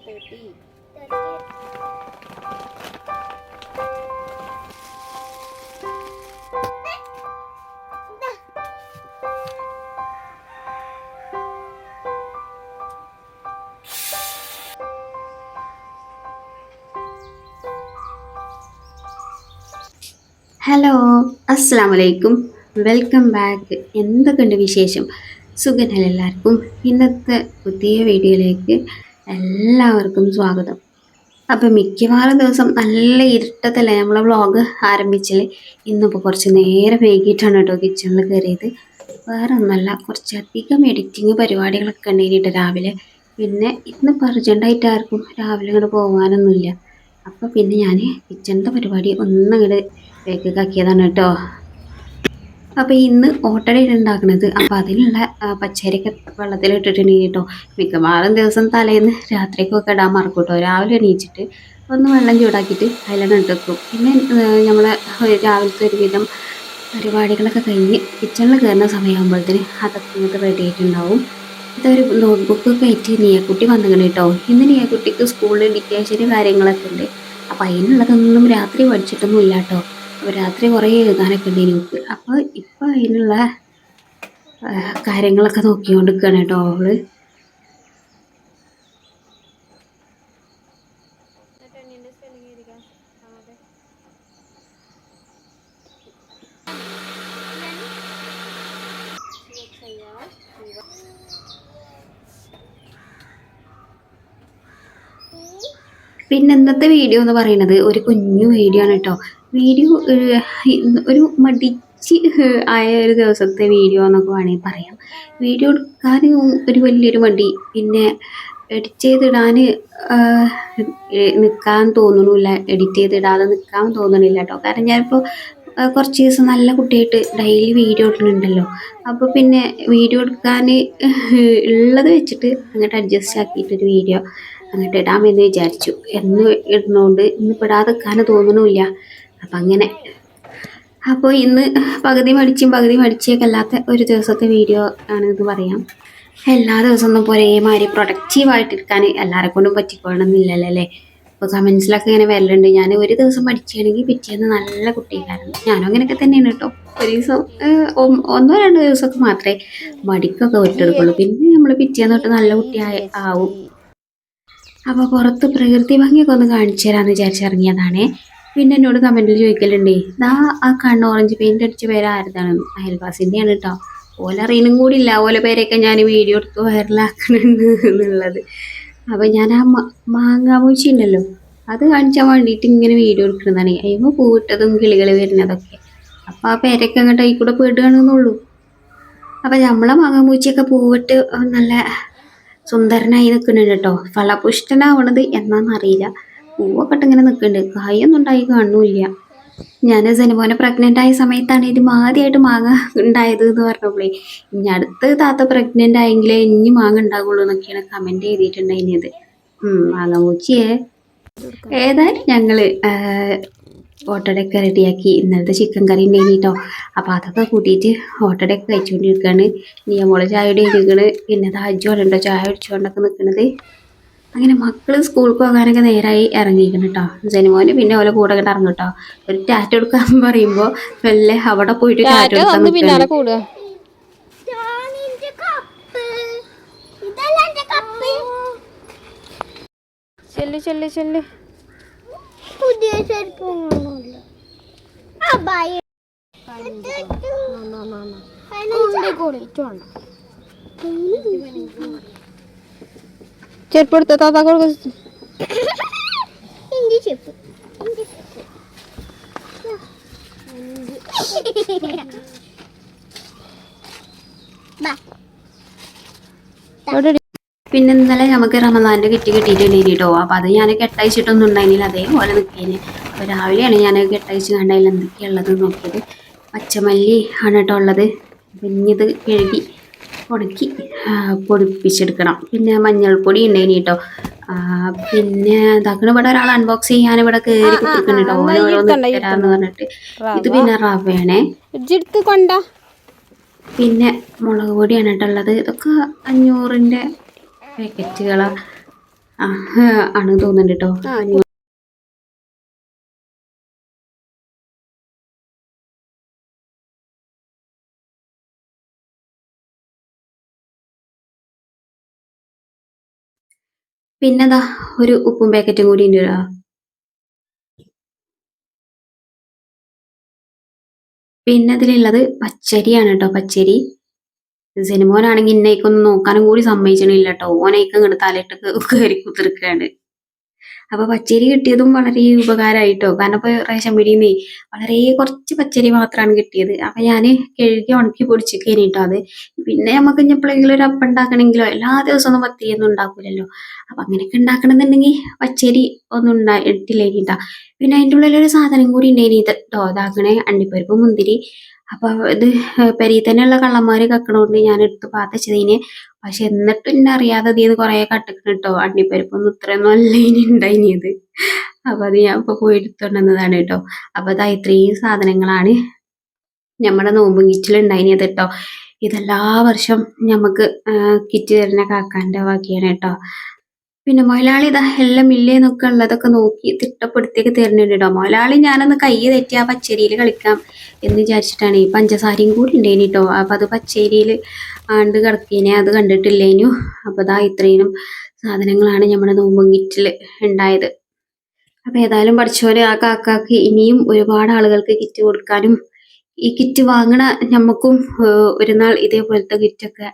30. Hello, അസ്സലാമു അലൈക്കും. Welcome back. എന്തൊക്കെയുണ്ട് വിശേഷം? സുഖനല്ല എല്ലാവർക്കും. ഇന്നത്തെ പുതിയ വീഡിയോയിലേക്ക് എല്ലാവർക്കും സ്വാഗതം. അപ്പം മിക്കവാറും ദിവസം നല്ല ഇരുട്ടത്തല്ലേ നമ്മളെ വ്ളോഗ് ആരംഭിച്ചാൽ ഇന്നിപ്പോൾ കുറച്ച് നേരം വൈകിട്ടാണ് കേട്ടോ കിച്ചണിൽ കയറിയത്. വേറെ ഒന്നല്ല, കുറച്ചധികം എഡിറ്റിങ് പരിപാടികളൊക്കെ ഉണ്ടായിട്ട് രാവിലെ. പിന്നെ ഇന്ന് അർജൻറ്റായിട്ട് ആർക്കും രാവിലെ ഇങ്ങോട്ട് പോകാനൊന്നുമില്ല. അപ്പോൾ പിന്നെ ഞാൻ കിച്ചണിൻ്റെ പരിപാടി ഒന്നങ്ങോട്ട് വേഗക്കാക്കിയതാണ് കേട്ടോ. അപ്പോൾ ഇന്ന് ഓട്ടടയാണ് ഉണ്ടാക്കുന്നത്. അപ്പോൾ അതിനുള്ള പച്ചരിയൊക്കെ വെള്ളത്തിലിട്ടിട്ടുണ്ടെങ്കിൽ കേട്ടോ മിക്കവാറും ദിവസം തലേന്ന് രാത്രിക്കൊക്കെ ഇടാൻ മറക്കും കേട്ടോ. രാവിലെ എണീച്ചിട്ട് ഒന്ന് വെള്ളം ചൂടാക്കിയിട്ട് അതിലാണ് ഇട്ടെക്കും. പിന്നെ നമ്മൾ രാവിലത്തെ ഒരുവിധം പരിപാടികളൊക്കെ കഴിഞ്ഞ് കിച്ചണിൽ കയറുന്ന സമയമാകുമ്പോഴത്തേന് അതൊക്കെ ഇങ്ങോട്ട് റെഡി ആയിട്ടുണ്ടാവും. ഇതൊരു നോട്ട്ബുക്കൊക്കെ ആയിട്ട് നീയക്കുട്ടി വന്നിങ്ങനെ കേട്ടോ. ഇന്ന് നീയക്കുട്ടിക്ക് സ്കൂളിൽ ഡിറ്റേഷന് കാര്യങ്ങളൊക്കെ ഉണ്ട്. അപ്പം അതിനുള്ളതൊന്നും രാത്രി പഠിച്ചിട്ടൊന്നും ഇല്ല കേട്ടോ. അപ്പോൾ രാത്രി കുറേ എഴുതാനൊക്കെ ഉണ്ട് എനിക്ക്. അപ്പോൾ ഇപ്പം അതിനുള്ള കാര്യങ്ങളൊക്കെ നോക്കിക്കൊണ്ട് നിൽക്കുകയാണ് കേട്ടോ അവള്. പിന്നെ ഇന്നത്തെ വീഡിയോ എന്ന് പറയുന്നത് ഒരു കുഞ്ഞു വീഡിയോ ആണ് കേട്ടോ. വീഡിയോ ഒരു മടിച്ച് ആയ ഒരു ദിവസത്തെ വീഡിയോ എന്നൊക്കെ വേണമെങ്കിൽ പറയാം. വീഡിയോ എടുക്കാൻ ഒരു വലിയൊരു മടി, പിന്നെ എഡിറ്റ് ചെയ്തിടാൻ നിൽക്കാൻ തോന്നണില്ല, എഡിറ്റ് ചെയ്തിടാതെ നിൽക്കാൻ തോന്നണില്ല കേട്ടോ. കാരണം ഞാനിപ്പോൾ കുറച്ച് ദിവസം നല്ല കുട്ടിയായിട്ട് ഡെയിലി വീഡിയോ ഇടുന്നുണ്ടല്ലോ. അപ്പോൾ പിന്നെ വീഡിയോ എടുക്കാൻ ഉള്ളത് വെച്ചിട്ട് അങ്ങോട്ട് അഡ്ജസ്റ്റ് ആക്കിയിട്ടൊരു വീഡിയോ അങ്ങോട്ട് ഇടാമെന്ന് വിചാരിച്ചു. എന്ന് ഇടുന്നതുകൊണ്ട് ഇന്ന് പെടാതെ നിൽക്കാൻ തോന്നണമില്ല. അപ്പം അങ്ങനെ അപ്പോൾ ഇന്ന് പകുതി മടിച്ചൊക്കെ അല്ലാത്ത ഒരു ദിവസത്തെ വീഡിയോ ആണെന്ന് പറയാം. എല്ലാ ദിവസവും ഇപ്പോൾ ഒരേമാതിരി പ്രൊഡക്റ്റീവായിട്ടിരിക്കാൻ എല്ലാവരെ കൊണ്ടും പറ്റിക്കൊള്ളണമെന്നില്ലല്ലോ അല്ലേ. ഇപ്പോൾ കമൻസിലൊക്കെ ഇങ്ങനെ വരലുണ്ട്, ഞാൻ ഒരു ദിവസം പഠിക്കുകയാണെങ്കിൽ പിറ്റേന്ന് നല്ല കുട്ടിക്കാരണം. ഞാനും അങ്ങനെയൊക്കെ തന്നെയാണ് കേട്ടോ. ഒരു ദിവസം 1-2 ദിവസമൊക്കെ മാത്രമേ മടിക്കൊക്കെ വിട്ടെടുക്കുള്ളൂ. പിന്നെ നമ്മൾ പിറ്റേന്ന് തൊട്ട് നല്ല കുട്ടിയായി ആവും. അപ്പോൾ പുറത്ത് പ്രകൃതി ഭംഗിയൊക്കെ ഒന്ന് കാണിച്ചു തരാമെന്ന് വിചാരിച്ചിറങ്ങിയതാണേ. പിന്നെ എന്നോട് കമൻറ്റിൽ ചോദിക്കലുണ്ടേ, ഇതാ ആ കണ്ണ് ഓറഞ്ച് പെയിൻ്റ് അടിച്ച പേര് ആരുതാണെന്ന്. അയൽവാസിൻ്റെയാണ് കേട്ടോ. ഓല അറിയണം കൂടി ഇല്ല ഓല പേരൊക്കെ ഞാൻ വീഡിയോ എടുത്ത് വൈറലാക്കുന്നുണ്ട് എന്നുള്ളത്. അപ്പോൾ ഞാൻ ആ മാങ്ങാമൂച്ചി ഉണ്ടല്ലോ അത് കാണിച്ചാൻ വേണ്ടിയിട്ട് ഇങ്ങനെ വീഡിയോ എടുക്കുന്നതാണ്. അതിമ്പോൾ പൂവിട്ടതും കിളികൾ വരുന്നതൊക്കെ. അപ്പോൾ ആ പേരൊക്കെ അങ്ങോട്ട് അതിൽ കൂടെ പെടുകയാണെന്നുള്ളൂ. അപ്പോൾ നമ്മളെ മാങ്ങാമൂച്ചിയൊക്കെ പൂവിട്ട് നല്ല സുന്ദരനായി നിൽക്കുന്നുണ്ട് കേട്ടോ. ഫലപുഷ്ടനാവണത് എന്നാന്നറിയില്ല. പൂവൊക്കെ ഇട്ട് ഇങ്ങനെ നിൽക്കുന്നുണ്ട്. കായൊന്നും ഉണ്ടായി കാണുന്നില്ല. ഞാൻ സെനുമോനെ പ്രഗ്നൻ്റ് ആയ സമയത്താണ് ഇത് ആദ്യമായിട്ട് മാങ്ങ ഉണ്ടായത് എന്ന് പറഞ്ഞപ്പോഴേ, ഇനി അടുത്ത് താത്ത പ്രഗ്നൻ്റ് ആയെങ്കിലേ ഇനി മാങ്ങ ഉണ്ടാകുള്ളൂ എന്നൊക്കെയാണ് കമൻറ്റ് ചെയ്തിട്ടുണ്ടായിരുന്നത്. മാങ്ങാമൂച്ചിയെ ഏതായാലും ഞങ്ങൾ ഓട്ടടയൊക്കെ റെഡിയാക്കി. ഇന്നലത്തെ ചിക്കൻ കറി ഉണ്ടായിരുന്നു കേട്ടോ. അപ്പോൾ അതൊക്കെ കൂട്ടിയിട്ട് ഓട്ടടയൊക്കെ കഴിച്ചുകൊണ്ടിരിക്കുകയാണ്. നിയമോള് ചായയുടെ ഇരിക്കണ്. പിന്നെ താജോടുണ്ടോ ചായ കുടിച്ചുകൊണ്ടൊക്കെ നിൽക്കുന്നത്. അങ്ങനെ മക്കൾ സ്കൂളിൽ പോകാനൊക്കെ നേരായി ഇറങ്ങിയിരിക്കണം കേട്ടോ. ജനുമോന് പിന്നെ ഓലെ കൂടെ ഇങ്ങോട്ട് ഇറങ്ങും കേട്ടോ. ഒരു ടാറ്റ എടുക്കാൻ പറയുമ്പോൾ വല്ല അവിടെ പോയിട്ട് ടാറ്റ എടുക്കാൻ നിൽക്കുകയാണ്. പുതിയ ചെരുപ്പെടുത്ത താത്ത കൊടുക്ക. പിന്നെ ഇന്നലെ നമുക്ക് റമദാൻ്റെ കിറ്റ് കിട്ടിയിട്ടുണ്ടായിരുന്നു കേട്ടോ. അപ്പം അത് ഞാൻ കെട്ടയച്ചിട്ടൊന്നും ഉണ്ടായിരുന്നില്ല, അതേപോലെ നിൽക്കേന്. അപ്പോൾ രാവിലെയാണ് ഞാൻ കെട്ടയച്ച് കണ്ടതിൽ എന്തൊക്കെയുള്ളത് നോക്കിയത്. പച്ചമല്ലി ആണ് കേട്ടോ ഉള്ളത്. പിന്നെ ഇത് കഴുകി ഉണക്കി പൊടിപ്പിച്ചെടുക്കണം. പിന്നെ മഞ്ഞൾപ്പൊടി ഉണ്ടായിന് കേട്ടോ. പിന്നെ ഇതാക്കണ ഇവിടെ ഒരാൾ അൺബോക്സ് ചെയ്യാൻ ഇവിടെ കയറി കുത്തിരിക്കുന്നു കേട്ടോ. ഓരോന്ന് തരാന്ന് പറഞ്ഞിട്ട്. ഇത് പിന്നെ റവയാണേ. പിന്നെ മുളക് പൊടിയാണ് കേട്ടോ ഉള്ളത്. ഇതൊക്കെ 500ൻ്റെ പാക്കറ്റുകളാണ്. ആ, ആണ് തോന്നുന്നുണ്ട് കേട്ടോ. പിന്നെതാ ഒരു ഉപ്പും പാക്കറ്റും കൂടി ഉണ്ട്. പിന്നെ അതിലുള്ളത് പച്ചരിയാണ് കേട്ടോ. പച്ചരി സിനിമോനാണെങ്കിൽ ഇന്നേക്കൊന്നും നോക്കാനും കൂടി സമ്മതിച്ചണില്ല കേട്ടോ. ഓനേക്ക് ഇങ്ങോട്ട് തലയിട്ട് കയറി കുത്തിരിക്കുകയാണ്. അപ്പൊ പച്ചരി കിട്ടിയതും വളരെ ഉപകാരമായിട്ടോ. കാരണം ഇപ്പൊ റേഷൻ പീടിയെന്നേ വളരെ കുറച്ച് പച്ചരി മാത്രമാണ് കിട്ടിയത്. അപ്പൊ ഞാന് കഴുകി ഉണക്കി പൊടിച്ചിരിക്കേനി കേട്ടോ അത്. പിന്നെ നമുക്ക് ഇനി എപ്പോഴെങ്കിലും ഒരു അപ്പം ഉണ്ടാക്കണമെങ്കിലോ എല്ലാ ദിവസവും പത്തിരിയൊന്നും ഉണ്ടാക്കൂലല്ലോ. അപ്പൊ അങ്ങനെയൊക്കെ ഉണ്ടാക്കണമെന്നുണ്ടെങ്കിൽ പച്ചരി ഒന്നും ഇട്ടില്ലേനിട്ടാ. പിന്നെ അതിൻ്റെ ഉള്ളിലൊരു സാധനം കൂടി ഉണ്ടായിനി ഇത് കേട്ടോ. ഇതാക്കണേ അണ്ടിപ്പരിപ്പ് മുന്തിരി. അപ്പൊ ഇത് പെരീ തന്നെയുള്ള കള്ളന്മാര് കക്കണോണ്ട് ഞാൻ എടുത്ത് പാത്തച്ചതിന്. പക്ഷെ എന്നിട്ടും എന്നെ അറിയാതെ ഇതിന്ന് കൊറേ കട്ടിക്കണ് കേട്ടോ. അണ്ടിപ്പരിപ്പൊന്നും ഇത്രയൊന്നും അല്ല ഇനി ഉണ്ടായിനിയത്. അപ്പൊ അത് ഞാൻ ഇപ്പൊ പോയി എടുത്തോണ്ടുവന്നതാണ് കേട്ടോ. അപ്പൊ അതാ ഇത്രയും സാധനങ്ങളാണ് നമ്മുടെ നോമ്പും കിറ്റിലുണ്ടായിനിയത് കേട്ടോ. ഇതെല്ലാ വർഷം ഞമ്മക്ക് കിറ്റ് തരുന്ന കാക്കാന്റെ വകയാണ് കേട്ടോ. പിന്നെ മൊയലാളി ഇതാ എല്ലാം ഇല്ലേന്നൊക്കെ ഉള്ളതൊക്കെ നോക്കി തിട്ടപ്പെടുത്തിയൊക്കെ തരുന്നുണ്ട് കേട്ടോ. മൊയലാളി ഞാനൊന്ന് കൈ തെറ്റി ആ പച്ചരിയിൽ കളിക്കാം എന്ന് വിചാരിച്ചിട്ടാണ്. ഈ പഞ്ചസാരയും കൂടി ഉണ്ടേനി കേട്ടോ. അപ്പൊ അത് പച്ചരിയിൽ ആണ്ട് കിടക്കേനെ, അത് കണ്ടിട്ടില്ലേനു. അപ്പൊ ഇതാ ഇത്രയും സാധനങ്ങളാണ് നമ്മുടെ നോമ്പും കിറ്റിൽ ഉണ്ടായത്. അപ്പൊ ഏതായാലും പഠിച്ചോലെ ആ കാക്കാക്ക് ഇനിയും ഒരുപാട് ആളുകൾക്ക് കിറ്റ് കൊടുക്കാനും ഈ കിറ്റ് വാങ്ങണ ഞമ്മക്കും ഒരു നാൾ ഇതേപോലത്തെ കിറ്റൊക്കെ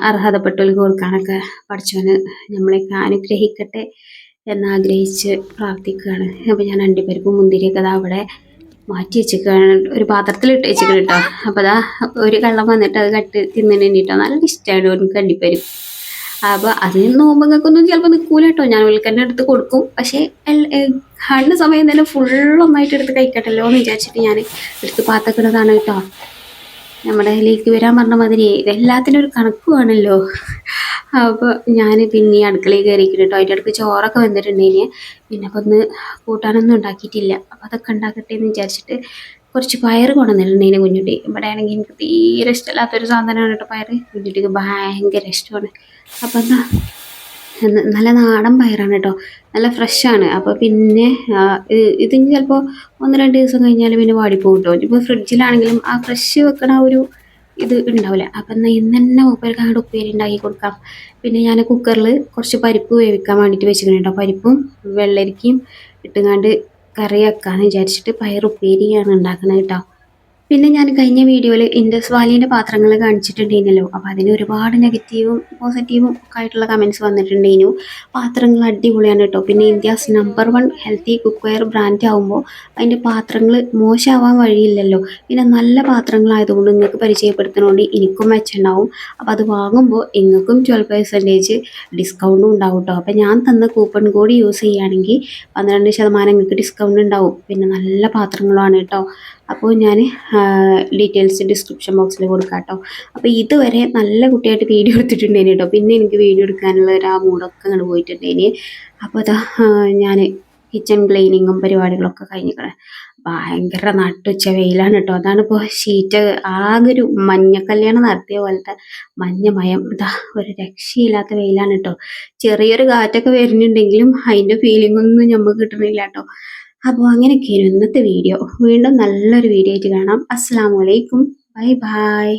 അർഹതപ്പെട്ടവർക്ക് കൊടുക്കാനൊക്കെ പഠിച്ചോന് നമ്മളെയൊക്കെ അനുഗ്രഹിക്കട്ടെ എന്നാഗ്രഹിച്ച് പ്രാർത്ഥിക്കുകയാണ്. അപ്പൊ ഞാൻ അണ്ടിപ്പരിപ്പും മുന്തിരിയൊക്കെ അതാ അവിടെ മാറ്റി വെച്ചിരിക്കുകയാണ്. ഒരു പാത്രത്തിൽ ഇട്ട് വെച്ചിട്ട് കേട്ടോ. അപ്പൊ അതാ ഒരു കള്ളം വന്നിട്ട് അത് കട്ട് തിന്നിട്ടോ. നല്ല ഇഷ്ടമാണ് എനിക്ക് അണ്ടിപ്പരിപ്പ്. അപ്പൊ അതിന് നോമ്പങ്ങൾക്കൊന്നും ചിലപ്പോൾ നിൽക്കൂല കേട്ടോ. ഞാൻ വിൽക്കന്നെ എടുത്ത് കൊടുക്കും. പക്ഷെ കാണുന്ന സമയം തന്നെ ഫുള്ളൊന്നായിട്ട് എടുത്ത് കഴിക്കട്ടല്ലോ എന്ന് വിചാരിച്ചിട്ട് ഞാൻ എടുത്ത് പാത്തക്കിടതാണ് കേട്ടോ. നമ്മുടെ ഇതിലേക്ക് വരാൻ പറഞ്ഞ മാതിരി എല്ലാത്തിനും ഒരു കണക്ക് വേണമല്ലോ. അപ്പോൾ ഞാൻ പിന്നെ അടുക്കളയിൽ കയറിയിരിക്കുന്നു കേട്ടോ. അതിൻ്റെ അടുക്ക് ചോറൊക്കെ വെന്തിട്ടുണ്ടെങ്കിൽ പിന്നെ അപ്പം ഒന്ന് കൂട്ടാനൊന്നും ഉണ്ടാക്കിയിട്ടില്ല. അപ്പോൾ അതൊക്കെ ഉണ്ടാക്കട്ടെ എന്ന് വിചാരിച്ചിട്ട് കുറച്ച് പയർ കൊണ്ടുവന്നിട്ടുണ്ടെങ്കിൽ കുഞ്ഞുട്ടി. ഇവിടെ ആണെങ്കിൽ എനിക്ക് തീരെ ഇഷ്ടമില്ലാത്തൊരു സാധനമാണ് കേട്ടോ പയർ. കുഞ്ഞുട്ടിക്ക് ഭയങ്കര ഇഷ്ടമാണ്. അപ്പം എന്താ നല്ല നാടൻ പയറാണ് കേട്ടോ. നല്ല ഫ്രഷാണ്. അപ്പോൾ പിന്നെ ഇതിന് ചിലപ്പോൾ 1-2 ദിവസം കഴിഞ്ഞാൽ പിന്നെ വാടിപ്പോകും കേട്ടോ. ഇപ്പോൾ ഫ്രിഡ്ജിലാണെങ്കിലും ആ ഫ്രഷ് വെക്കണ ഒരു ഇത് ഉണ്ടാവില്ല. അപ്പം എന്നാൽ ഇന്ന് തന്നെ മൂപ്പർക്ക് അങ്ങോട്ട് ഉപ്പേരി ഉണ്ടാക്കി കൊടുക്കാം. പിന്നെ ഞാൻ കുക്കറിൽ കുറച്ച് പരിപ്പ് വേവിക്കാൻ വേണ്ടിയിട്ട് വെച്ചിട്ടുണ്ട് കേട്ടോ. പരിപ്പും വെള്ളരിക്കയും ഇട്ടുങ്ങാണ്ട് കറി വെക്കാമെന്ന് വിചാരിച്ചിട്ട് പയർ ഉപ്പേരിയാണ് ഉണ്ടാക്കുന്നത് കേട്ടോ. പിന്നെ ഞാൻ കഴിഞ്ഞ വീഡിയോയിൽ ഇൻഡസ് വാലിൻ്റെ പാത്രങ്ങൾ കാണിച്ചിട്ടുണ്ടായിരുന്നല്ലോ. അപ്പോൾ അതിന് ഒരുപാട് നെഗറ്റീവും പോസിറ്റീവും ഒക്കെ ആയിട്ടുള്ള കമൻറ്റ്സ് വന്നിട്ടുണ്ടായിരുന്നു. പാത്രങ്ങൾ അടിപൊളിയാണ് കേട്ടോ. പിന്നെ India's number 1 healthy cookware brand ആകുമ്പോൾ അതിൻ്റെ പാത്രങ്ങൾ മോശമാവാൻ വഴിയില്ലല്ലോ. പിന്നെ നല്ല പാത്രങ്ങളായതുകൊണ്ട് നിങ്ങൾക്ക് പരിചയപ്പെടുത്തുന്നതുകൊണ്ട് എനിക്കും മെച്ചമുണ്ടാവും. അപ്പോൾ അത് വാങ്ങുമ്പോൾ നിങ്ങൾക്കും 12% ഡിസ്കൗണ്ടും ഉണ്ടാവും കേട്ടോ. അപ്പോൾ ഞാൻ തന്ന കൂപ്പൺ കോഡ് യൂസ് ചെയ്യുകയാണെങ്കിൽ 12% നിങ്ങൾക്ക് ഡിസ്കൗണ്ട് ഉണ്ടാവും. പിന്നെ നല്ല പാത്രങ്ങളുമാണ് കേട്ടോ. അപ്പോൾ ഞാൻ ഡീറ്റെയിൽസ് ഡിസ്ക്രിപ്ഷൻ ബോക്സിൽ കൊടുക്കാം കേട്ടോ. അപ്പോൾ ഇതുവരെ നല്ല കുട്ടിയായിട്ട് വീഡിയോ എടുത്തിട്ടുണ്ടേനി കേട്ടോ. പിന്നെ എനിക്ക് വീഡിയോ എടുക്കാനുള്ള ഒരു ആ മൂടൊക്കെ അങ്ങോട്ട് പോയിട്ടുണ്ടേനി. അപ്പോൾ അതാ ഞാൻ കിച്ചൺ ക്ലീനിങ്ങും പരിപാടികളൊക്കെ കഴിഞ്ഞിരിക്കണേ. ഭയങ്കര നട്ടുച്ച വെയിലാണ് കേട്ടോ. അതാണിപ്പോൾ ഷീറ്റ് ആകെ ഒരു മഞ്ഞ കല്യാണം നടത്തിയ പോലത്തെ മഞ്ഞമയം. ഇതാ ഒരു രക്ഷയില്ലാത്ത വെയിലാണ് കേട്ടോ. ചെറിയൊരു കാറ്റൊക്കെ വരുന്നുണ്ടെങ്കിലും അതിൻ്റെ ഫീലിംഗ് ഒന്നും നമുക്ക് കിട്ടുന്നില്ല കേട്ടോ. അപ്പോൾ അങ്ങനെയൊക്കെയാണ് ഇന്നത്തെ വീഡിയോ. വീണ്ടും നല്ലൊരു വീഡിയോ ആയിട്ട് കാണാം. അസ്സലാമു അലൈക്കും. Bye bye.